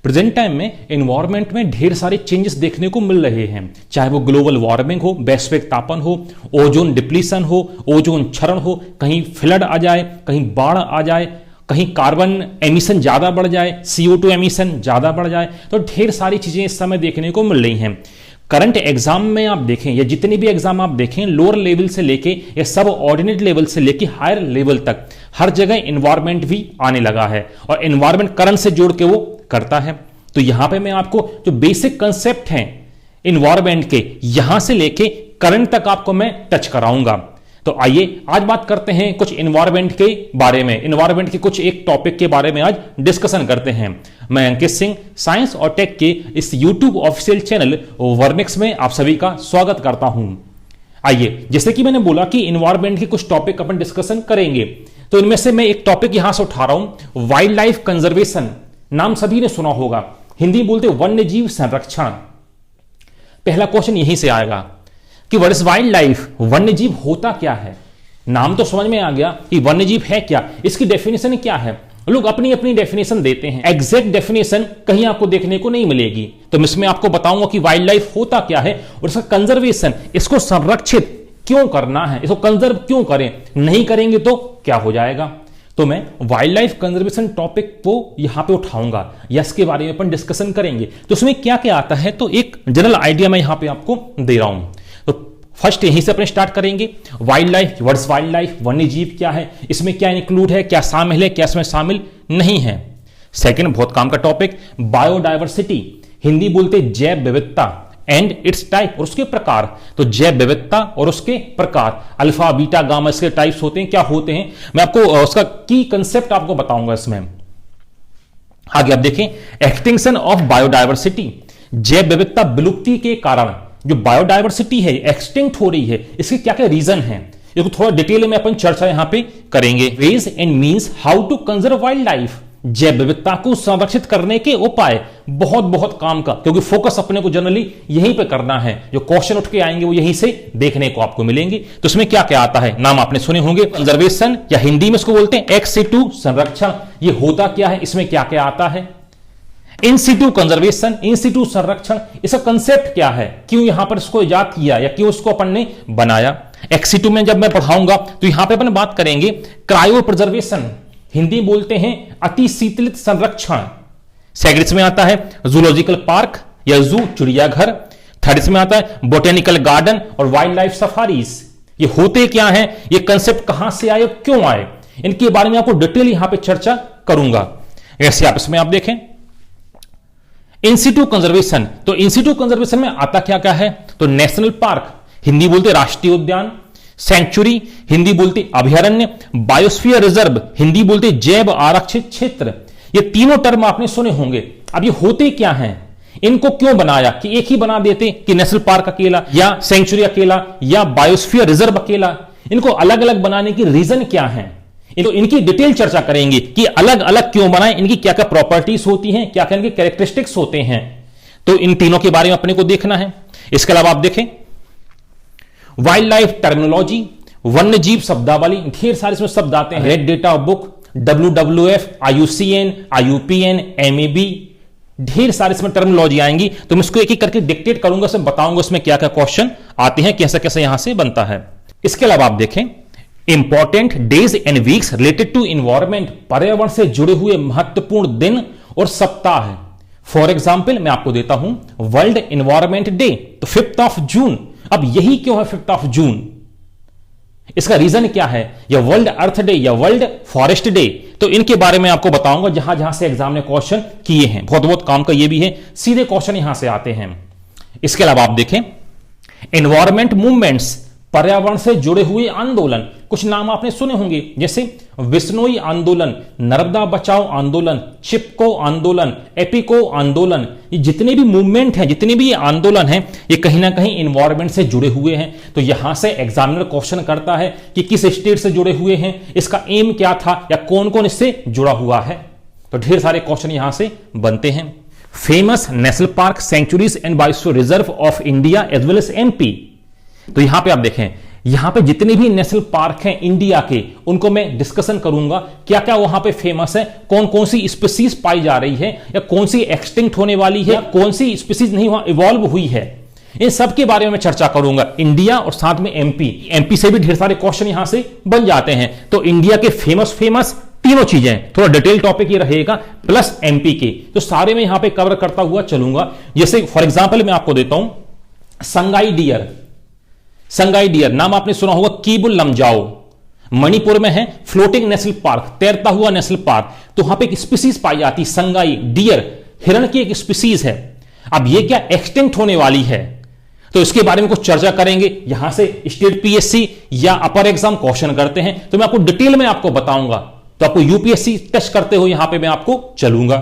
Present time में environment में ढेर सारे चेंजेस देखने को मिल रहे हैं, चाहे वो ग्लोबल वार्मिंग हो, वैश्विक तापन हो, ओजोन डिप्लीशन हो, ओजोन क्षरण हो, कहीं फ्लड आ जाए, कहीं बाढ़ आ जाए, कहीं कार्बन एमिशन ज्यादा बढ़ जाए, CO2 एमिशन ज्यादा बढ़ जाए। तो ढेर सारी चीजें इस समय देखने को मिल रही हैं। करंट एग्जाम में आप देखें या जितने भी एग्जाम आप देखें, लोअर लेवल से लेके या सब ऑर्डिनेट लेवल से लेके हायर लेवल तक हर जगह एनवायरनमेंट भी आने लगा है और एनवायरनमेंट करंट से जोड़ के वो करता है। तो यहां पे मैं आपको जो बेसिक कंसेप्ट हैं एनवायरनमेंट के, यहां से लेके करंट तक आपको मैं टच कराऊंगा। तो आइए आज बात करते हैं कुछ एनवायरनमेंट के बारे में, एनवायरनमेंट के कुछ एक टॉपिक के बारे में आज डिस्कशन करते हैं। मैं अंकित सिंह साइंस और टेक के इस यूट्यूब ऑफिशियल चैनल वर्निक्स में आप सभी का स्वागत करता हूं। आइए, जैसे कि मैंने बोला कि एनवायरनमेंट के कुछ टॉपिक अपन डिस्कशन करेंगे, तो इनमें से मैं एक टॉपिक यहां से उठा रहा हूं, वाइल्ड लाइफ कंजर्वेशन। नाम सभी ने सुना होगा, हिंदी बोलते वन्य जीव संरक्षण। पहला क्वेश्चन यहीं से आएगा कि व्हाट इज वाइल्ड लाइफ, वन्य जीव होता क्या है। नाम तो समझ में आ गया कि वन्य जीव है क्या, इसकी डेफिनेशन क्या है। लोग अपनी अपनी डेफिनेशन देते हैं, एग्जैक्ट डेफिनेशन कहीं आपको देखने को नहीं मिलेगी। तो इसमें आपको बताऊंगा कि वाइल्ड लाइफ होता क्या है और इसका कंजर्वेशन, इसको संरक्षित क्यों करना है, इसको कंजर्व क्यों करें, नहीं करेंगे तो क्या हो जाएगा। तो मैं वाइल्ड लाइफ कंजर्वेशन टॉपिक को यहां पे उठाऊंगा या इसके बारे में अपन डिस्कशन करेंगे। तो उसमें क्या क्या आता है, तो एक जनरल आइडिया मैं यहां पे आपको दे रहा हूं। तो फर्स्ट यहीं से अपने स्टार्ट करेंगे। Wild life, what is wild life, वन्य जीव क्या है, इसमें क्या इंक्लूड है, क्या शामिल है, क्या इसमें शामिल नहीं है। सेकंड बहुत काम का टॉपिक, बायोडायवर्सिटी, हिंदी बोलते जैव विविधता एंड इट्स टाइप, और उसके प्रकार। तो जैव विविधता और उसके प्रकार, अल्फा बीटा गामा इसके टाइप्स होते हैं, क्या होते हैं, मैं आपको उसका की कंसेप्ट आपको बताऊंगा इसमें। आगे आप देखें, एक्सटिंक्शन ऑफ बायोडायवर्सिटी, जैव विविधता विलुप्ति के कारण जो बायोडायवर्सिटी है एक्सटिंक्ट हो रही है, इसके क्या क्या रीजन है, इसको थोड़ा डिटेल में अपन चर्चा यहां पे करेंगे। Ways and means how to conserve wildlife, जैव विविधता को संरक्षित करने के उपाय, बहुत बहुत काम का, क्योंकि फोकस अपने को जनरली यहीं पे करना है। जो क्वेश्चन उठ के आएंगे वो यहीं से देखने को आपको मिलेंगे। तो इसमें क्या क्या आता है, नाम आपने सुने होंगे, कंजर्वेशन या हिंदी में इसको बोलते हैं एक्स सिटू संरक्षण। ये होता क्या है, इसमें क्या क्या आता है। इन सिटू कंजर्वेशन, इन सिटू संरक्षण, इसका कंसेप्ट क्या है, क्यों यहां पर इसको इजाद किया या क्यों इसको अपन ने बनाया। एक्स सिटू में जब मैं पढ़ाऊंगा तो यहां पे अपन बात करेंगे क्रायो प्रिजर्वेशन, हिंदी बोलते हैं अति शीतलित संरक्षण। सेकंड इसमें आता है जूलॉजिकल पार्क या जू, चिड़ियाघर। थर्ड इसमें आता है बोटेनिकल गार्डन और वाइल्ड लाइफ सफारीज। ये होते क्या है, ये कंसेप्ट कहां से आए, क्यों आए, इनके बारे में आपको डिटेल यहां पे चर्चा करूंगा। ऐसे आप इसमें आप देखें इंसिटू कंजर्वेशन, तो इंसिटू कंजर्वेशन में आता क्या क्या है, तो नेशनल पार्क, हिंदी बोलते राष्ट्रीय उद्यान, सेंचुरी, हिंदी बोलते अभयारण्य, बायोस्फीयर रिजर्व, हिंदी बोलते जैव आरक्षित क्षेत्र। ये तीनों टर्म आपने सुने होंगे। अब ये होते क्या हैं, इनको क्यों बनाया, कि एक ही बना देते कि नेशनल पार्क अकेला या सेंचुरी अकेला या बायोस्फीयर रिजर्व अकेला, इनको अलग अलग बनाने की रीजन क्या है, इनकी डिटेल चर्चा करेंगे कि अलग अलग क्यों बनाए, इनकी क्या क्या प्रॉपर्टीज होती हैं, क्या क्या इनके कैरेक्टरिस्टिक्स होते हैं। तो इन तीनों के बारे में अपने को देखना है। इसके अलावा आप देखें वाइल्ड लाइफ टर्मिनोलॉजी, वन्य जीव शब्दावली, ढेर सारे इसमें शब्द आते हैं, red data book, WWF, IUCN, IUPN, MEB, ढेर सारे इसमें टर्मिनोलॉजी आएंगी। तो मैं इसको एक एक करके डिक्टेट करूंगा, सब बताऊंगा इसमें क्या क्या क्वेश्चन आते हैं, कैसे कैसे यहां से बनता है। इसके अलावा आप देखें important days and weeks related to environment, पर्यावरण से जुड़े हुए महत्वपूर्ण दिन और सप्ताह है। फॉर एग्जाम्पल मैं आपको देता हूं वर्ल्ड इन्वायरमेंट डे, तो 5th ऑफ जून। अब यही क्यों है 5th ऑफ जून, इसका रीजन क्या है, या वर्ल्ड अर्थ डे या वर्ल्ड फॉरेस्ट डे, तो इनके बारे में आपको बताऊंगा जहां जहां से एग्जाम ने क्वेश्चन किए हैं। बहुत बहुत काम का ये भी है, सीधे क्वेश्चन यहां से आते हैं। इसके अलावा आप देखें एनवायरमेंट मूवमेंट्स, पर्यावरण से जुड़े हुए आंदोलन, कुछ नाम आपने सुने होंगे जैसे विश्नोई आंदोलन, नर्मदा बचाओ आंदोलन, चिपको आंदोलन, एपिको आंदोलन। ये जितने भी मूवमेंट हैं, जितने भी ये आंदोलन हैं, ये कहीं ना कहीं इन्वायरमेंट से जुड़े हुए हैं। तो यहां से एग्जामिनर क्वेश्चन करता है कि किस स्टेट से जुड़े हुए हैं, इसका एम क्या था, या कौन कौन इससे जुड़ा हुआ है। तो ढेर सारे क्वेश्चन यहां से बनते हैं। Famous national park, sanctuaries and biosphere reserve of India as well as MP। तो यहां पे आप देखें यहां पे जितने भी नेशनल पार्क हैं इंडिया के, उनको मैं डिस्कशन करूंगा, क्या क्या वहां पे फेमस है, कौन कौन सी स्पीसीज पाई जा रही है, या कौन सी एक्सटिंक्ट होने वाली है, कौन सी स्पीसीज नहीं वहां इवॉल्व हुई है। इन सब के बारे में मैं चर्चा करूंगा, इंडिया और साथ में एमपी से भी ढेर सारे क्वेश्चन यहां से बन जाते हैं। तो इंडिया के फेमस तीनों चीजें, थोड़ा डिटेल टॉपिक ये रहेगा, प्लस एमपी के, तो सारे में यहां पे कवर करता हुआ चलूंगा। जैसे फॉर एग्जांपल मैं आपको देता हूं, संगाई डियर नाम आपने सुना होगा, कीबुल लमजाओ, मणिपुर में है, फ्लोटिंग नेशनल पार्क, तैरता हुआ नेशनल पार्क। तो वहां पे एक स्पीसीज पाई जाती है संगाई डियर, हिरण की एक स्पीसीज है। अब ये क्या एक्सटिंक्ट होने वाली है, तो इसके बारे में कुछ चर्चा करेंगे। यहां से स्टेट पीएससी या अपर एग्जाम क्वेश्चन करते हैं, तो मैं आपको डिटेल में आपको बताऊंगा, तो आपको यूपीएससी टच करते हो यहां पे मैं आपको चलूंगा।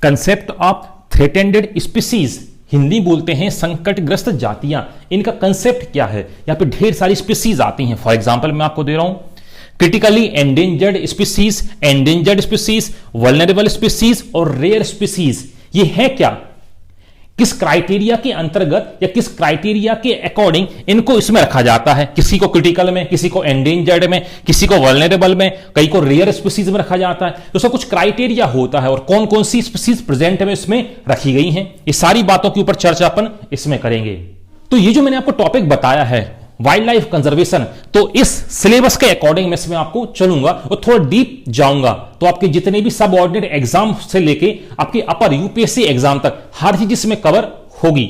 कंसेप्ट ऑफ थ्रेटेंडेड स्पीसीज, हिंदी बोलते हैं संकटग्रस्त जातियां, इनका कंसेप्ट क्या है। यहां पे ढेर सारी स्पीसीज आती हैं, फॉर एग्जांपल मैं आपको दे रहा हूं, critically endangered species, vulnerable species और रेयर स्पीसीज। ये है क्या, किस क्राइटेरिया के अंतर्गत या किस क्राइटेरिया के अकॉर्डिंग इनको इसमें रखा जाता है। किसी को क्रिटिकल में, किसी को एंडेंजर्ड में, किसी को वल्नरेबल में, कई को रेयर स्पीसीज में रखा जाता है। तो सब कुछ क्राइटेरिया होता है और कौन कौन सी स्पीसीज प्रेजेंट में इसमें रखी गई हैं, ये सारी बातों के ऊपर चर्चा अपन इसमें करेंगे। तो ये जो मैंने आपको टॉपिक बताया है वाइल्ड लाइफ कंजर्वेशन, तो इस सिलेबस के अकॉर्डिंग मैं इसमें आपको चलूंगा और थोड़ा डीप जाऊंगा। तो आपके जितने भी सब ऑर्डिनेट एग्जाम से लेके आपके अपर यूपीएससी एग्जाम तक हर चीज इसमें कवर होगी।